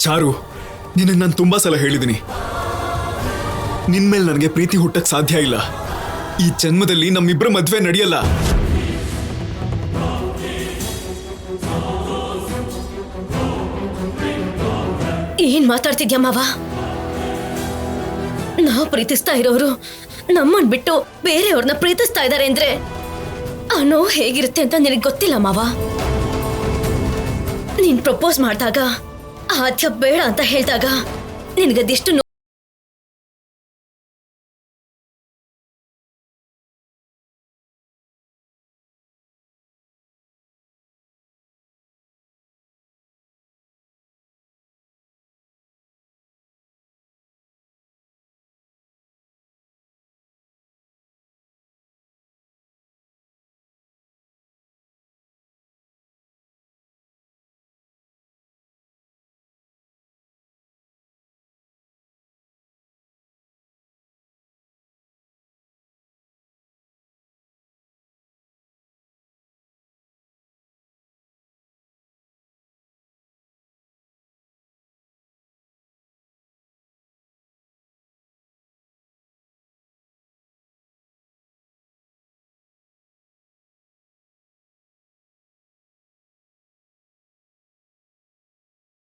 ಚಾರು, ನಿನಗೆ ನಾನು ತುಂಬಾ ಸಲ ಹೇಳಿದ್ದೀನಿ, ನಿನ್ಮೇಲೆ ನನಗೆ ಪ್ರೀತಿ ಹುಟ್ಟಕ್ ಸಾಧ್ಯ ಇಲ್ಲ. ಈ ಜನ್ಮದಲ್ಲಿ ನಮ್ಮಿಬ್ಬರ ಮದ್ವೆ ನಡೆಯಲ್ಲ. ಏನ್ ಮಾತಾಡ್ತಿದ್ಯಾ ಮಾವ? ನಾವು ಪ್ರೀತಿಸ್ತಾ ಇರೋರು ನಮ್ಮನ್ ಬಿಟ್ಟು ಬೇರೆಯವ್ರನ್ನ ಪ್ರೀತಿಸ್ತಾ ಇದಾರೆ ಅಂದ್ರೆ ಆ ನೋವು ಹೇಗಿರುತ್ತೆ ಅಂತ ನಿನಗೆ ಗೊತ್ತಿಲ್ಲ ಮಾವ. ನೀನ್ ಪ್ರಪೋಸ್ ಮಾಡಿದಾಗ ಆದ್ಯ ಬೇಡ ಅಂತ ಹೇಳಿದಾಗ ನಿನಗದೆಷ್ಟು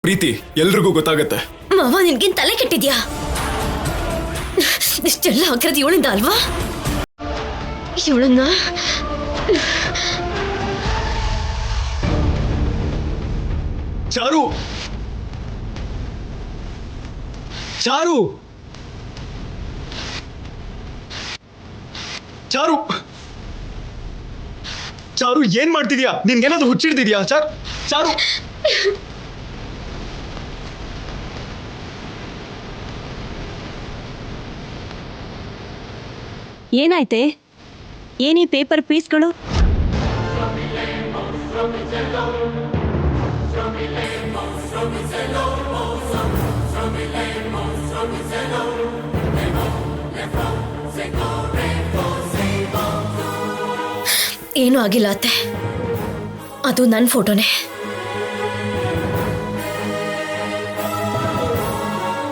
ಪ್ರೀತಿ ಎಲ್ರಿಗೂ ಗೊತ್ತಾಗತ್ತೆ. ಮಾವ, ನಿನ್ಗಿನ್ ತಲೆ ಕೆಟ್ಟಿದ್ಯಾ? ಇಷ್ಟೆಲ್ಲ ಆಗಿರೋದು ಇವಳಿಂದ ಅಲ್ವಾ? ಇವಳನ್ನ ಚಾರು, ಚಾರು, ಚಾರು, ಚಾರು, ಏನ್ ಮಾಡ್ತಿದ್ಯಾ? ನಿನ್ಗೇನಾದ್ರೂ ಹುಚ್ಚಿಡ್ತಿದ್ಯಾ? ಚಾರು, ಏನಾಯ್ತೆ? ಏನಿ ಪೇಪರ್ ಪೀಸ್ಗಳು? ಏನೂ ಆಗಿಲ್ಲ ಅತ್ತೆ, ಅದು ನನ್ನ ಫೋಟೋನೇ.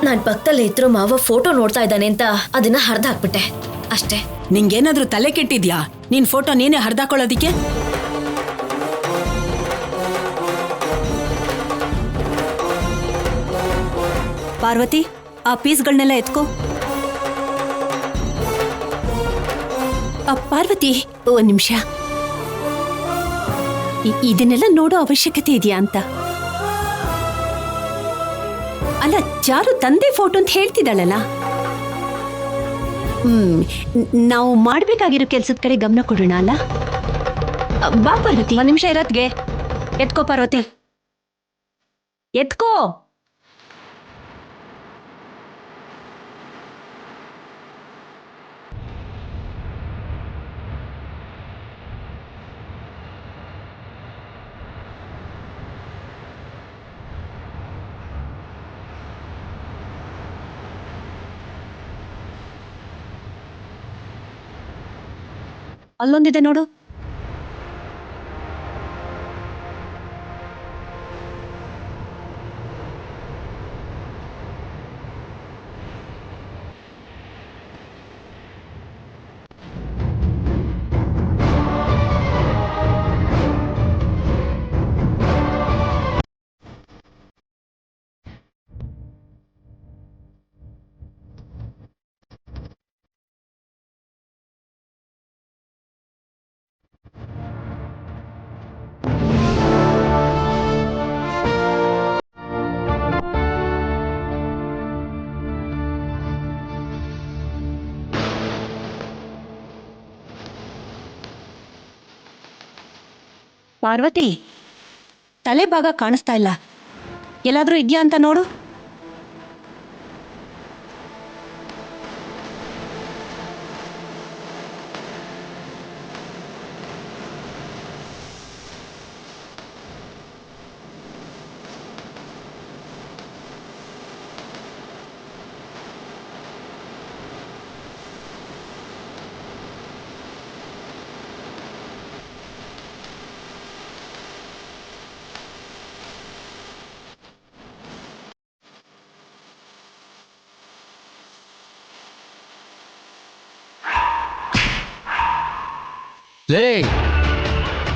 ನಾನು ಪಕ್ಕದಲ್ಲೇ ಇದ್ರು ಮಾವ ಫೋಟೋ ನೋಡ್ತಾ ಇದ್ದಾನೆ ಅಂತ ಅದನ್ನ ಹರಿದು ಹಾಕ್ಬಿಟ್ಟೆ ಅಷ್ಟೇ. ನಿಂಗೇನಾದ್ರೂ ತಲೆ ಕೆಟ್ಟಿದ್ಯಾ? ನಿನ್ ಫೋಟೋ ನೀನೇ ಹರಿದಾಕೊಳ್ಳೋದಿಕ್ಕೆ? ಪಾರ್ವತಿ, ಆ ಪೀಸ್ಗಳನ್ನೆಲ್ಲ ಎತ್ಕೋ. ಪಾರ್ವತಿ, ಒಂದ್ ನಿಮಿಷ, ಇದನ್ನೆಲ್ಲ ನೋಡೋ ಅವಶ್ಯಕತೆ ಇದೆಯಾ ಅಂತ. ಅಲ್ಲ, ಚಾರು ತಂದೆ ಫೋಟೋ ಅಂತ ಹೇಳ್ತಿದ್ದಾಳಲ್ಲ. ನಾವು ಮಾಡ್ಬೇಕಾಗಿರೋ ಕೆಲ್ಸದ ಕಡೆ ಗಮನ ಕೊಡೋಣ ಅಲ್ಲ? ಬಾ ಪಾರ್ವತಿ. ಒಂದ್ ನಿಮಿಷ ಇರತ್ಗೆ. ಎತ್ಕೋ ಪಾರ್ವತಿ, ಎತ್ಕೋ. ಅಲ್ಲೊಂದಿದೆ ನೋಡು. ಪಾರ್ವತಿ, ತಲೆ ಭಾಗ ಕಾಣಿಸ್ತಾ ಇಲ್ಲ, ಎಲ್ಲಾದ್ರೂ ಇದೆಯಾ ಅಂತ ನೋಡು. ಲೇ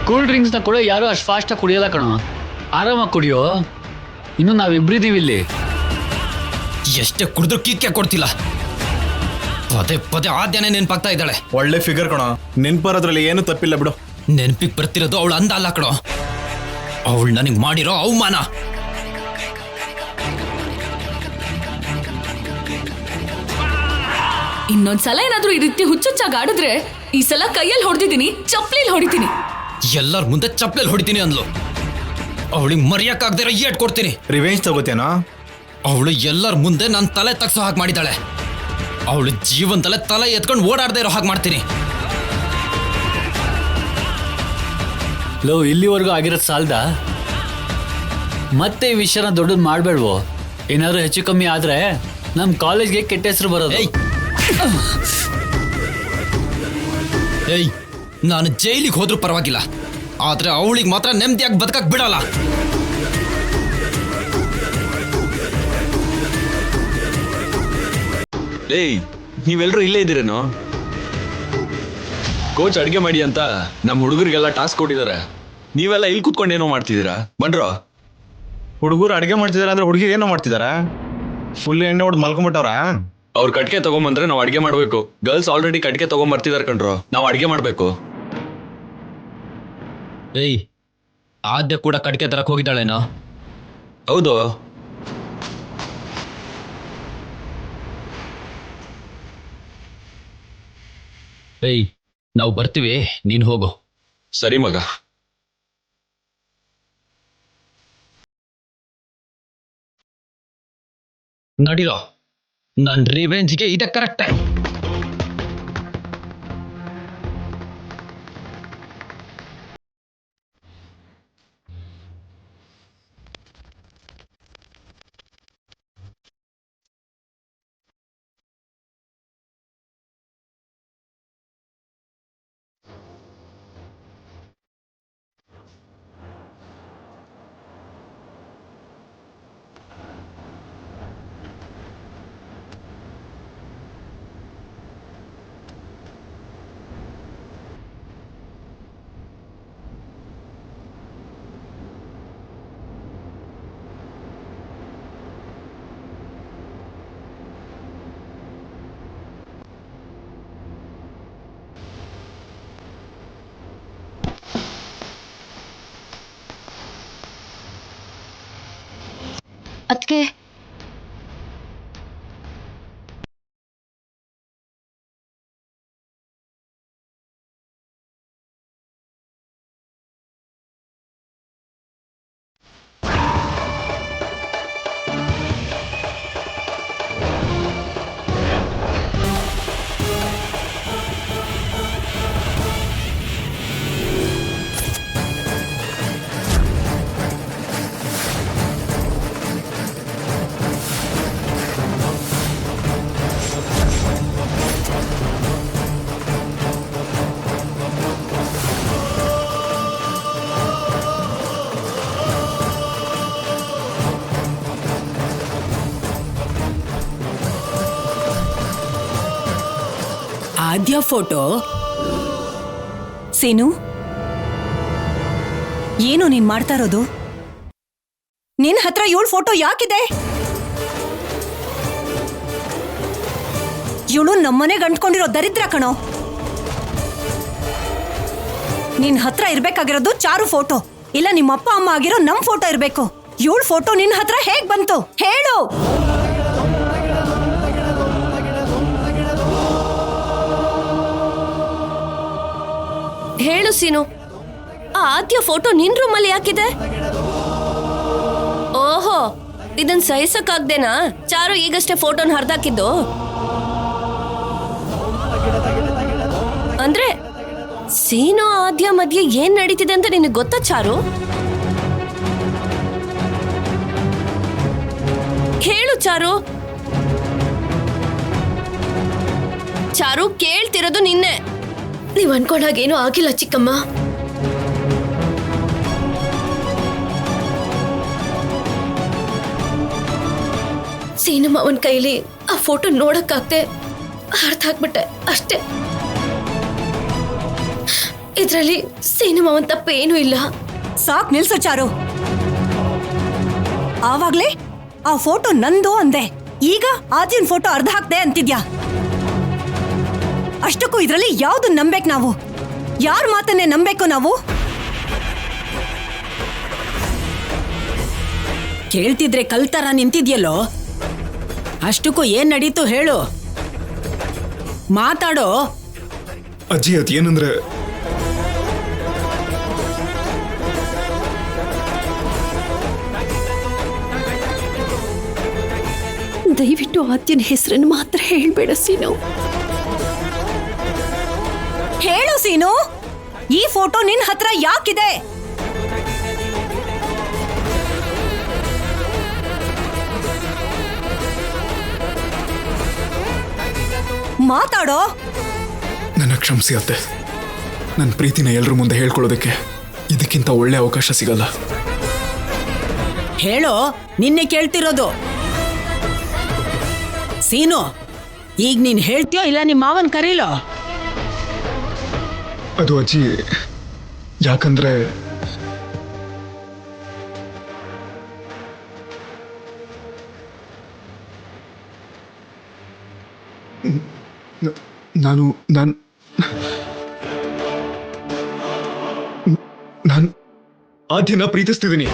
ಕೂಲ್ ಡ್ರಿಂಕ್ಸ್ನ ಕೂಡ ಯಾರು ಅಷ್ಟು ಫಾಸ್ಟಾಗಿ ಕುಡಿಯೋಲ್ಲ ಕಣೋ, ಆರಾಮಾಗಿ ಕುಡಿಯೋ. ಇನ್ನು ನಾವಿಬ್ರಿದೀವಿ ಇಲ್ಲಿ. ಎಷ್ಟೇ ಕುಡಿದ್ರು ಕಿಕ್ಕೆ ಕೊಡ್ತಿಲ್ಲ. ಪದೇ ಪದೇ ಆದ್ಯನೇ ನೆನಪಾಗ್ತಾ ಇದ್ದಾಳೆ. ಒಳ್ಳೆ ಫಿಗರ್ ಕಣೋ, ನೆನ್ಪರೋದ್ರಲ್ಲಿ ಏನು ತಪ್ಪಿಲ್ಲ ಬಿಡು. ನೆನಪಿಗೆ ಬರ್ತಿರೋದು ಅವಳು ಅಂದ ಅಲ್ಲ ಕಣೋ, ಅವಳು ನನಗೆ ಮಾಡಿರೋ ಅವಮಾನ. ಇನ್ನೊಂದ್ಸಲ ಏನಾದ್ರೂ ಈ ರೀತಿ ಹುಚ್ಚುಚ್ಚಾಗಿ ಆಡಿದ್ರೆ ಈ ಸಲ ಕೈಯಲ್ಲಿ ಹೊಡೆದಿದ್ದೀನಿ, ಚಪ್ಲಿಲ್ ಹೊಡಿತೀನಿ. ಎಲ್ಲರ ಮುಂದೆ ಚಪ್ಪಲಿ ಹೊಡಿತೀನಿ ಅಂದ್ಲು. ಅವಳಿಗೆ ಮರೆಯಕ್ಕಾಗದೇ ಇರೋ ಏಟ್ ಕೊಡ್ತೀನಿ. ರಿವೆಂಜ್ ತಗೋತೇನೋ? ಅವಳು ಎಲ್ಲರ ಮುಂದೆ ನನ್ನ ತಲೆ ತಗ್ಸೋ ಹಾಗೆ ಮಾಡಿದಾಳೆ. ಅವಳು ಜೀವನದಲ್ಲೇ ತಲೆ ಎತ್ಕೊಂಡು ಓಡಾಡದೇ ಇರೋ ಹಾಗೆ ಮಾಡ್ತೀನಿ. ಲೋ, ಇಲ್ಲಿವರೆಗೂ ಆಗಿರೋದು ಸಾಲ್ದ? ಮತ್ತೆ ಈ ವಿಷಯನ ದೊಡ್ಡದು ಮಾಡಬೇಡ್ವೋ. ಏನಾದರೂ ಹೆಚ್ಚು ಕಮ್ಮಿ ಆದರೆ ನಮ್ಮ ಕಾಲೇಜ್ಗೆ ಕೆಟ್ಟ ಹೆಸರು ಬರೋದು. ಏಯ್, ನಾನು ಜೈಲಿಗೆ ಹೋದ್ರೂ ಪರವಾಗಿಲ್ಲ, ಆದ್ರೆ ಅವಳಿಗೆ ಮಾತ್ರ ನೆಮ್ಮದಿಯಾಗಿ ಬದುಕಕ್ ಬಿಡಲ್ಲ. ಏಯ್, ನೀವೆಲ್ಲರೂ ಇಲ್ಲೇ ಇದ್ದೀರೇನೋ? ಕೋಚ್ ಅಡ್ಗೆ ಮಾಡಿ ಅಂತ ನಮ್ಮ ಹುಡುಗರಿಗೆಲ್ಲ ಟಾಸ್ಕ್ ಕೊಟ್ಟಿದ್ದಾರೆ. ನೀವೆಲ್ಲ ಇಲ್ಲಿ ಕೂತ್ಕೊಂಡು ಏನೋ ಮಾಡ್ತಿದ್ದೀರಾ? ಬನ್ರೋ. ಹುಡುಗರು ಅಡುಗೆ ಮಾಡ್ತಿದಾರ ಅಂದ್ರೆ ಹುಡುಗಿ ಏನೋ ಮಾಡ್ತಿದಾರ? ಫುಲ್ ಎಣ್ಣೆ ಹೊಡೆದು ಮಲ್ಕೊಂಡ್ಬಿಟ್ಟವ್ರ? ಅವ್ರು ಕಟ್ಗೆ ತಗೊಂಬಂದ್ರೆ ನಾವು ಅಡ್ಗೆ ಮಾಡ್ಬೇಕು. ಗರ್ಲ್ಸ್ ಆಲ್ರೆಡಿ ಕಟ್ಗೆ ತಗೊಂಬರ್ತಿದಾರೆ ಕಣ್ರೋ, ನಾವು ಅಡ್ಗೆ ಮಾಡ್ಬೇಕು. ಏಯ್, ಆದ್ಯ ಕೂಡ ಕಟ್ಗೆ ತರಕ್ ಹೋಗಿದ್ದಾಳೇನೋ? ಹೌದು. ಏಯ್, ನಾವು ಬರ್ತೀವಿ, ನೀನು ಹೋಗು. ಸರಿ ಮಗ. ನಡಿರೋ, ನನ್ನ ರಿವೆಂಜ್ಗೆ ಇದೆ ಕರೆಕ್ಟ್. ಅದಕ್ಕೆ ಆದ್ಯ ಫೋಟೋ. ಸೀನು, ಏನು ನೀನ್ ಮಾಡ್ತಾ ಇರೋದು? ನಿನ್ ಹತ್ರ ಇವಳು ಫೋಟೋ ಯಾಕಿದೆ? ಇವಳು ನಮ್ಮನೆ ಗಂಟ್ಕೊಂಡಿರೋ ದರಿದ್ರ ಕಣೋ. ನಿನ್ ಹತ್ರ ಇರ್ಬೇಕಾಗಿರೋದು ಚಾರು ಫೋಟೋ, ಇಲ್ಲ ನಿಮ್ಮ ಅಪ್ಪ ಅಮ್ಮ ಆಗಿರೋ ನಮ್ ಫೋಟೋ ಇರ್ಬೇಕು. ಇವಳ ಫೋಟೋ ನಿನ್ ಹತ್ರ ಹೇಗ್ ಬಂತು ಹೇಳು? ಹೇಳು ಸೀನು, ಆ ಆದ್ಯ ಫೋಟೋ ನಿನ್ ರೂಮಲ್ಲಿ ಯಾಕಿದೆ? ಓಹೋ, ಇದನ್ ಸಹಿಸಕ್ಕಾಗ್ದೇನಾ ಚಾರು ಈಗಷ್ಟೇ ಫೋಟೋನ ಹರಿದಾಕಿದ್ದು? ಅಂದ್ರೆ ಸೀನು ಆದ್ಯ ಮಧ್ಯೆ ಏನ್ ನಡೀತಿದೆ ಅಂತ ನಿನಗೆ ಗೊತ್ತಾ ಚಾರು? ಹೇಳು ಚಾರು. ಚಾರು, ಕೇಳ್ತಿರೋದು ನಿನ್ನೆ. ನೀವ್ ಅನ್ಕೊಂಡಾಗೇನು ಆಗಿಲ್ಲ ಚಿಕ್ಕಮ್ಮ. ಸೀನಮ್ಮ ಅವನ್ ಕೈಲಿ ಆ ಫೋಟೋ ನೋಡಕ್ಕಾಗ್ದೆ ಅರ್ಥ ಆಗ್ಬಿಟ್ಟೆ ಅಷ್ಟೇ. ಇದ್ರಲ್ಲಿ ಸಿನಿಮಾವಂತ ತಪ್ಪೇನೂ ಇಲ್ಲ. ಸಾಕ್ ನಿಲ್ಸು ಚಾರು. ಆವಾಗ್ಲೇ ಆ ಫೋಟೋ ನಂದು ಅಂದೆ, ಈಗ ಆದ್ಯನ್ ಫೋಟೋ ಅರ್ಧ ಹಾಕ್ದೆ ಅಂತಿದ್ಯಾ. ಅಷ್ಟಕ್ಕೂ ಇದ್ರಲ್ಲಿ ಯಾವ್ದು ನಂಬೇಕು ನಾವು? ಯಾರ ಮಾತನ್ನೇ ನಂಬೇಕು ನಾವು? ಕೇಳ್ತಿದ್ರೆ ಕಲ್ತರ ನಿಂತಿದ್ಯಲ್ಲೋ, ಅಷ್ಟಕ್ಕೂ ಏನ್ ನಡೀತು ಹೇಳು, ಮಾತಾಡೋ. ಅಜ್ಜಿ ಅದೇನಂದ್ರೆ ದಯವಿಟ್ಟು ಆದ್ಯನ ಹೆಸರನ್ನು ಮಾತ್ರ ಹೇಳ್ಬೇಡ ಸೀನು. ಹೇಳು ಸೀನು, ಈ ಫೋಟೋ ನಿನ್ ಹತ್ರ ಯಾಕಿದೆ? ಮಾತಾಡೋ. ನನ್ನ ಕ್ಷಮಿಸಿ ಅತ್ತೆ. ನನ್ನ ಪ್ರೀತಿನ ಎಲ್ರ ಮುಂದೆ ಹೇಳ್ಕೊಳ್ಳೋದಕ್ಕೆ ಇದಕ್ಕಿಂತ ಒಳ್ಳೆ ಅವಕಾಶ ಸಿಗಲ್ಲ. ಹೇಳೋ, ನಿನ್ನೆ ಕೇಳ್ತಿರೋದು. ಸೀನು, ಈಗ ನೀನ್ ಹೇಳ್ತೀಯೋ ಇಲ್ಲ ನಿಮ್ಮ ಮಾವನ್ ಕರೀಲೋ? ಅದು ಅಜ್ಜಿ, ಯಾಕಂದ್ರೆ ನಾನು ಆದ್ಯನ ಪ್ರೀತಿಸ್ತಿದ್ದೀನಿ.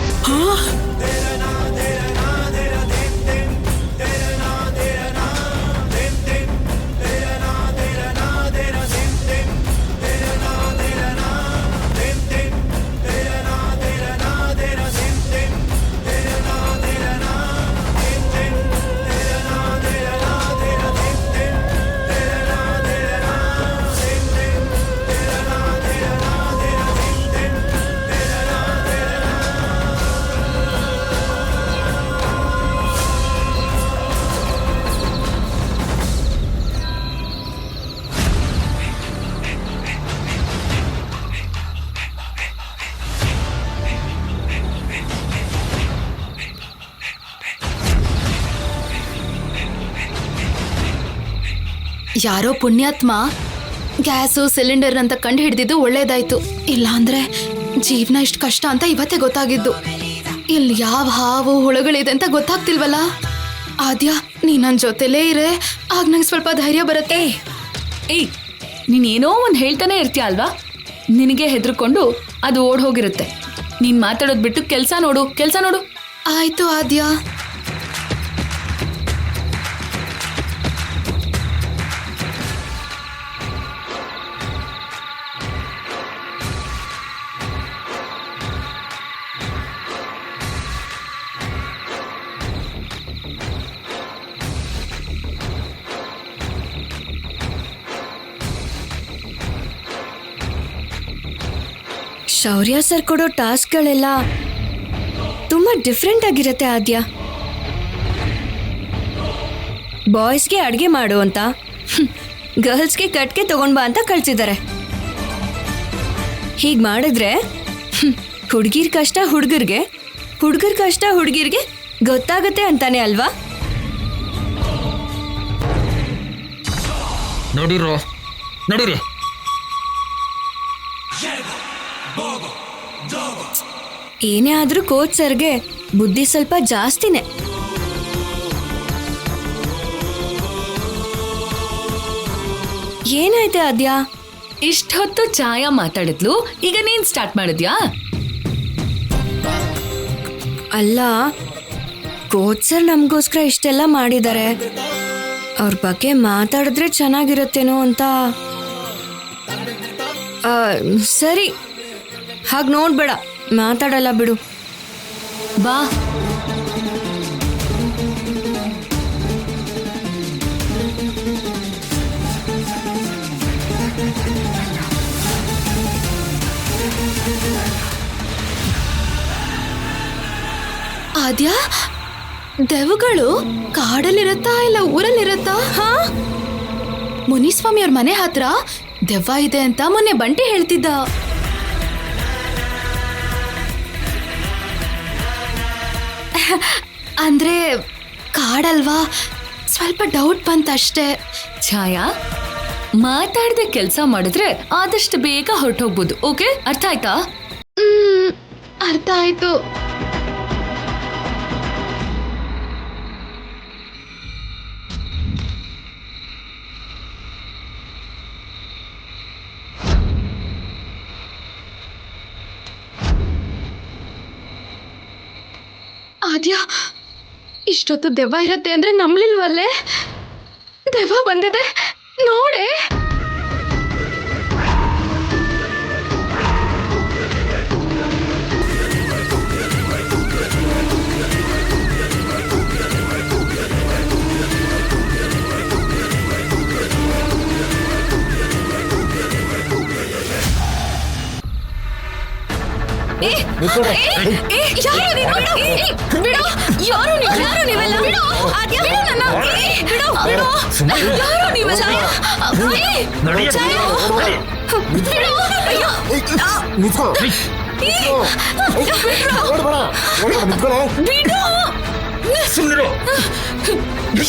ಯಾರೋ ಪುಣ್ಯಾತ್ಮ ಗ್ಯಾಸು ಸಿಲಿಂಡರ್ ಅಂತ ಕಂಡು ಹಿಡಿದಿದ್ದು ಒಳ್ಳೇದಾಯ್ತು. ಇಲ್ಲಾಂದ್ರೆ ಜೀವನ ಇಷ್ಟು ಕಷ್ಟ ಅಂತ ಇವತ್ತೇ ಗೊತ್ತಾಗಿದ್ದು. ಇಲ್ಲಿ ಯಾವ ಹಾವು ಹುಳುಗಳಿದೆ ಅಂತ ಗೊತ್ತಾಗ್ತಿಲ್ವಲ್ಲ. ಆದ್ಯ, ನೀ ನನ್ನ ಜೊತೆಲೇ ಇರೆ, ಆಗ ನಂಗೆ ಸ್ವಲ್ಪ ಧೈರ್ಯ ಬರುತ್ತೆ. ಏಯ್, ನೀನೇನೋ ಒಂದು ಹೇಳ್ತಾನೆ ಇರ್ತೀಯ ಅಲ್ವಾ? ನಿನಗೆ ಹೆದರ್ಕೊಂಡು ಅದು ಓಡ್ ಹೋಗಿರುತ್ತೆ. ನೀನ್ ಮಾತಾಡೋದು ಬಿಟ್ಟು ಕೆಲಸ ನೋಡು, ಕೆಲಸ ನೋಡು. ಆಯ್ತು ಆದ್ಯ. ಶೌರ್ಯ ಸರ್ ಕೊಡೋ ಟಾಸ್ಕ್ಗಳೆಲ್ಲ ತುಂಬಾ ಡಿಫ್ರೆಂಟ್ ಆಗಿರುತ್ತೆ ಆದ್ಯ. ಬಾಯ್ಸ್ಗೆ ಅಡುಗೆ ಮಾಡು ಅಂತ, ಗರ್ಲ್ಸ್ಗೆ ಕಟ್ಗೆ ತಗೊಂಡ್ಬಾ ಅಂತ ಕಳ್ಸಿದ್ದಾರೆ. ಹೀಗೆ ಮಾಡಿದ್ರೆ ಹುಡುಗಿರ್ ಕಷ್ಟ ಹುಡುಗರಿಗೆ, ಹುಡುಗರ ಕಷ್ಟ ಹುಡುಗಿರ್ಗೆ ಗೊತ್ತಾಗುತ್ತೆ ಅಂತಾನೆ ಅಲ್ವಾ? ನೋಡಿರೋ, ನೋಡಿರಿ. ಏನೇ ಆದ್ರೂ ಕೋಚ್ ಸರ್ಗೆ ಬುದ್ಧಿ ಸ್ವಲ್ಪ ಜಾಸ್ತಿನೇ. ಏನಾಯ್ತೆ ಆದ್ಯ? ಇಷ್ಟೊತ್ತು ಛಾಯಾ ಮಾತಾಡಿದ್ಲು, ಈಗ ನೀನ್ ಸ್ಟಾರ್ಟ್ ಮಾಡಿದ್ಯಾ? ಅಲ್ಲ, ಕೋಚ್ ಸರ್ ನಮಗೋಸ್ಕರ ಇಷ್ಟೆಲ್ಲ ಮಾಡಿದ್ದಾರೆ, ಅವ್ರ ಬಗ್ಗೆ ಮಾತಾಡಿದ್ರೆ ಚೆನ್ನಾಗಿರುತ್ತೇನೋ ಅಂತ. ಸರಿ, ಹಾಗೆ ನೋಡ್ಬೇಡ, ಮಾತಾಡಲ್ಲ ಬಿಡು. ಬಾ. ಆದ್ಯ, ದೆವ್ವಗಳು ಕಾಡಲ್ಲಿರತ್ತಾ ಇಲ್ಲ ಊರಲ್ಲಿರತ್ತಾ? ಹಾ, ಮುನಿಸ್ವಾಮಿ ಅವ್ರ ಮನೆ ಹತ್ರ ದೆವ್ವ ಇದೆ ಅಂತ ಮೊನ್ನೆ ಬಂಟಿ ಹೇಳ್ತಿದ್ದ. ಅಂದ್ರೆ ಕಾಡಲ್ವಾ, ಸ್ವಲ್ಪ ಡೌಟ್ ಬಂತಷ್ಟೇ. ಛಾಯಾ, ಮಾತಾಡದೆ ಕೆಲಸ ಮಾಡಿದ್ರೆ ಆದಷ್ಟು ಬೇಗ ಹೊರಟೋಗ್ಬೋದು. ಓಕೆ, ಅರ್ಥ ಆಯ್ತಾ? ಅರ್ಥ ಆಯ್ತು. ಆದ್ಯ, ಇಷ್ಟೊತ್ತು ದೆವ್ವ ಇರತ್ತೆ ಅಂದ್ರೆ ನಂಬ್ಲಿಲ್ವಲ್ಲೇ? ದೆವ್ವ ಬಂದಿದೆ ನೋಡೆ.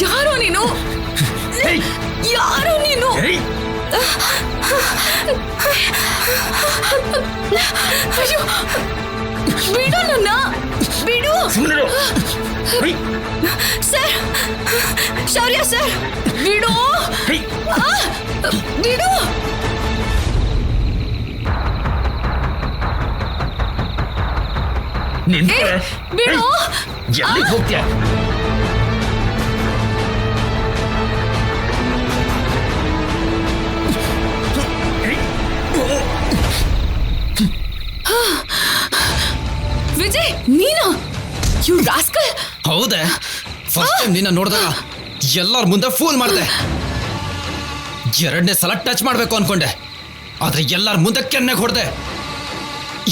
ಯಾರೋ ನೀನು? ಯಾರೋ ನೀನು? ಅಯ್ಯೋ, ಬಿಡು ನನ್ನ, ಬಿಡು ಸರ್. ಶೌರ್ಯ ಸರ್, ಬಿಡು, ಬಿಡು. ಬಿಡು. ಎಲ್ಲಿಗೆ ಹೋಗ್ತೀಯ? ವಿಜಯ್, ನೀನಾ? You rascal. ಹೌದೇ? ಫಸ್ಟ್ ಟೈಮ್ ನಿನ್ನ ನೋಡಿದಾಗ ಎಲ್ಲರ ಮುಂದೆ ಫೋನ್ ಮಾಡಿದೆ. ಎರಡನೇ ಸಲ ಟಚ್ ಮಾಡ್ಬೇಕು ಅನ್ಕೊಂಡೆ, ಆದ್ರೆ ಎಲ್ಲರ ಮುಂದೆ ಕೆನ್ನೆಗೆ ಹೊಡೆದೆ.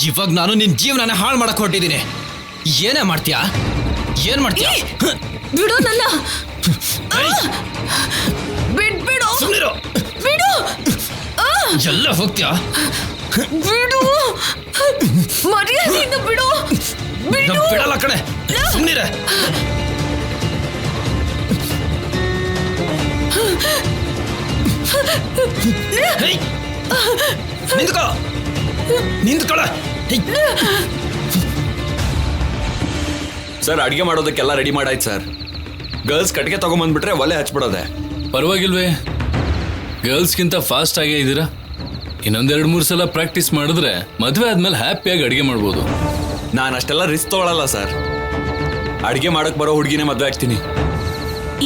ಇವಾಗ ನಾನು ನಿನ್ ಜೀವನನೇ ಹಾಳು ಮಾಡಕ್ ಹೊರಟಿದ್ದೀನಿ. ಏನೇ ಮಾಡ್ತೀಯಾ? ಏನ್ ಮಾಡ್ತೀಯಾ? ಬಿಡು ನನ್ನ. ಬಿಡು. ಸುಮ್ಮನಿರು. ಬಿಡು. ಎಲ್ಲ ಹೋಗ್ತೀಯಾ? ಬಿಡು. ಮರ್ಯಾದೆಯಿಂದ ಬಿಡು. ಬಿಡು. ಬಿಡಲ್ಲ ಕಡೆ. ಸುಮ್ಮನಿರೆ. ನಿಂತ್ಕೋ, ನಿಂತ್ಕೊಳ. ಸರ್, ಅಡಿಗೆ ಮಾಡೋದಕ್ಕೆಲ್ಲ ರೆಡಿ ಮಾಡಾಯ್ತು ಸರ್. ಗರ್ಲ್ಸ್ ಕಟ್ಟಿಗೆ ತಗೊಂಬಂದ್ಬಿಟ್ರೆ ಒಲೆ ಹಚ್ಬಿಡೋದೆ. ಪರವಾಗಿಲ್ವೇ? ಗರ್ಲ್ಸ್ಗಿಂತ ಫಾಸ್ಟ್ ಆಗೇ ಇದ್ದೀರಾ. ಇನ್ನೊಂದೆರಡು ಮೂರು ಸಲ ಪ್ರಾಕ್ಟೀಸ್ ಮಾಡಿದ್ರೆ ಮದುವೆ ಆದ್ಮೇಲೆ ಹ್ಯಾಪಿಯಾಗಿ ಅಡಿಗೆ ಮಾಡ್ಬೋದು. ನಾನು ಅಷ್ಟೆಲ್ಲ ರಿಸ್ಕ್ ತಗೊಳಲ್ಲ ಸರ್. ಅಡಿಗೆ ಮಾಡಕ್ ಬರೋ ಹುಡುಗಿನೇ ಮದ್ವೆ ಆಗ್ತೀನಿ.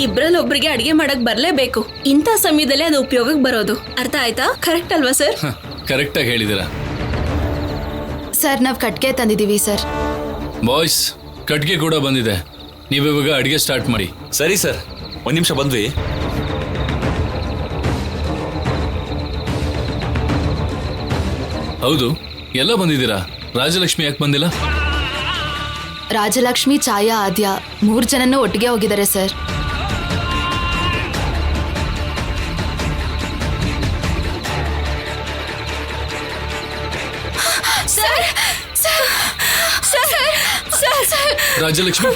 ಇಬ್ರಲ್ಲಿ ಒಬ್ರಿಗೆ ಅಡಿಗೆ ಮಾಡಕ್ ಬರ್ಲೇಬೇಕು. ಇಂಥ ಸಮಯದಲ್ಲಿ ಅದು ಉಪಯೋಗಕ್ಕೆ ಬರೋದು. ಅರ್ಥ ಆಯ್ತಾ? ಕರೆಕ್ಟ್ ಅಲ್ವಾ ಸರ್? ಕರೆಕ್ಟ್ ಆಗಿ ಹೇಳಿದಿರಾ. ಸರ್, ನಾವ್ ಕಟ್ಗೆ ತಂದಿದೀವಿ ಸರ್. ಬಾಯ್ಸ್, ಕಟ್ಗೆ ಕೂಡ ಬಂದಿದೆ. ನೀವಿವಾಗ ಅಡಿಗೆ ಸ್ಟಾರ್ಟ್ ಮಾಡಿ. ಸರಿ ಸರ್, ಒಂದ್ ನಿಮಿಷ ಬಂದ್ವಿ. ಹೌದು, ಎಲ್ಲ ಬಂದಿದ್ದೀರಾ. ರಾಜಲಕ್ಷ್ಮಿ ಯಾಕೆ ಬಂದಿಲ್ಲ? ರಾಜಲಕ್ಷ್ಮಿ, ಛಾಯಾ, ಆದ್ಯ 3 ಜನನೂ ಒಟ್ಟಿಗೆ ಹೋಗಿದ್ದಾರೆ ಸರ್. ರಾಜಲಕ್ಷ್ಮಿ,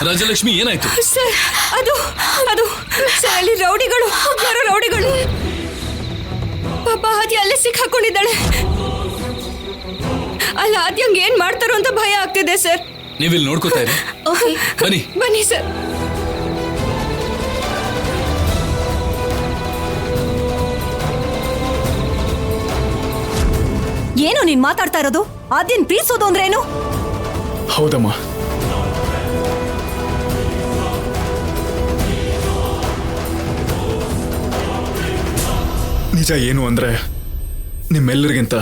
ರಾಜಲಕ್ಷ್ಮಿ ಏನಾಯ್ತು? ಸರ್, ಅದು ಸರ್, ಅಲ್ಲಿ ರೌಡಿಗಳು, ಯಾರೋ ರೌಡಿಗಳು. ಪಾಪ ಆದ್ಯ ಅಲ್ಲೇ ಸಿಕ್ಕಾಕೊಂಡಿದ್ದಾಳೆ. ಅಲ್ಲ, ಆದ್ಯಂಗೆ ಏನ್ ಮಾಡ್ತಾರೋ ಅಂತ ಭಯ ಆಗ್ತಿದೆ ಸರ್. ನೀವಿಲ್ಲಿ ನೋಡ್ಕೋತಾ ಇರಿ. ಬನ್ನಿ ಬನ್ನಿ ಸರ್. ಏನು ನೀನ್ ಮಾತಾಡ್ತಾ ಇರೋದು? ಆದ್ಯನ್ ಪ್ರೀತಿಸೋದು ಅಂದ್ರೆ ಏನು? ಹೌದಮ್ಮ, ನಿಜ ಏನು ಅಂದ್ರೆ ನಿಮ್ಮೆಲ್ಲರಿಗಿಂತ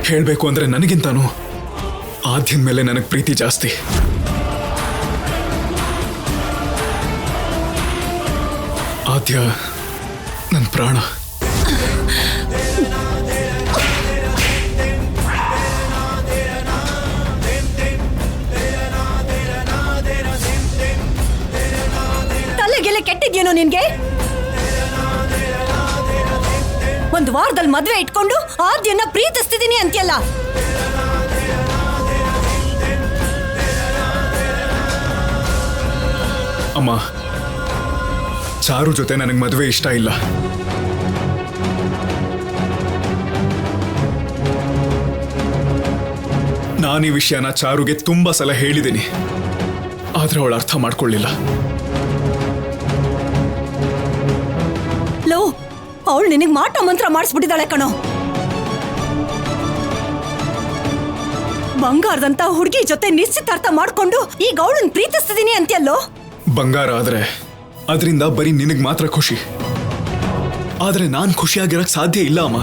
ಹೇಳ್ಬೇಕು ಅಂದ್ರೆ ನನಗಿಂತಾನು ಆದ್ಯನ್ ಮೇಲೆ ನನಗೆ ಪ್ರೀತಿ ಜಾಸ್ತಿ. ಆದ್ಯ ನನ್ನ ಪ್ರಾಣ. ತಲೆಗೆಲೆ ಕೆಟ್ಟಿದ್ಯೇನೋ ನಿನ್ಗೆ? ಒಂದು ವಾರದಲ್ಲಿ ಮದ್ವೆ ಇಟ್ಕೊಂಡು ಆದ್ಯನ್ನ ಪ್ರೀತಿಸ್ತಿದ್ದೀನಿ ಅಂತ್ಯಲ್ಲ. ಅಮ್ಮ, ಚಾರು ಜೊತೆ ನನಗೆ ಮದುವೆ ಇಷ್ಟ ಇಲ್ಲ. ನಾನು ಈ ವಿಷಯನ ಚಾರುಗೆ ತುಂಬಾ ಸಲ ಹೇಳಿದ್ದೀನಿ, ಆದ್ರೆ ಅವಳು ಅರ್ಥ ಮಾಡ್ಕೊಳ್ಳಿಲ್ಲ. ಲೋ, ಅವಳು ನಿನಗೆ ಮಾಟ ಮಂತ್ರ ಮಾಡಿಸ್ಬಿಟ್ಟಿದ್ದಾಳೆ ಕಣೋ. ಬಂಗಾರದಂತ ಹುಡುಗಿ ಜೊತೆ ನಿಶ್ಚಿತಾರ್ಥ ಮಾಡ್ಕೊಂಡು ಈಗ ಅವಳನ್ನ ಪ್ರೀತಿಸ್ತಿದೀನಿ ಅಂತ್ಯಲ್ಲೋ. ಬಂಗಾರ ಆದ್ರೆ ಅದರಿಂದ ಬರೀ ನಿನಗ್ ಮಾತ್ರ ಖುಷಿ, ಆದ್ರೆ ನಾನ್ ಖುಷಿಯಾಗಿರಕ್ ಸಾಧ್ಯ ಇಲ್ಲ ಅಮ್ಮ.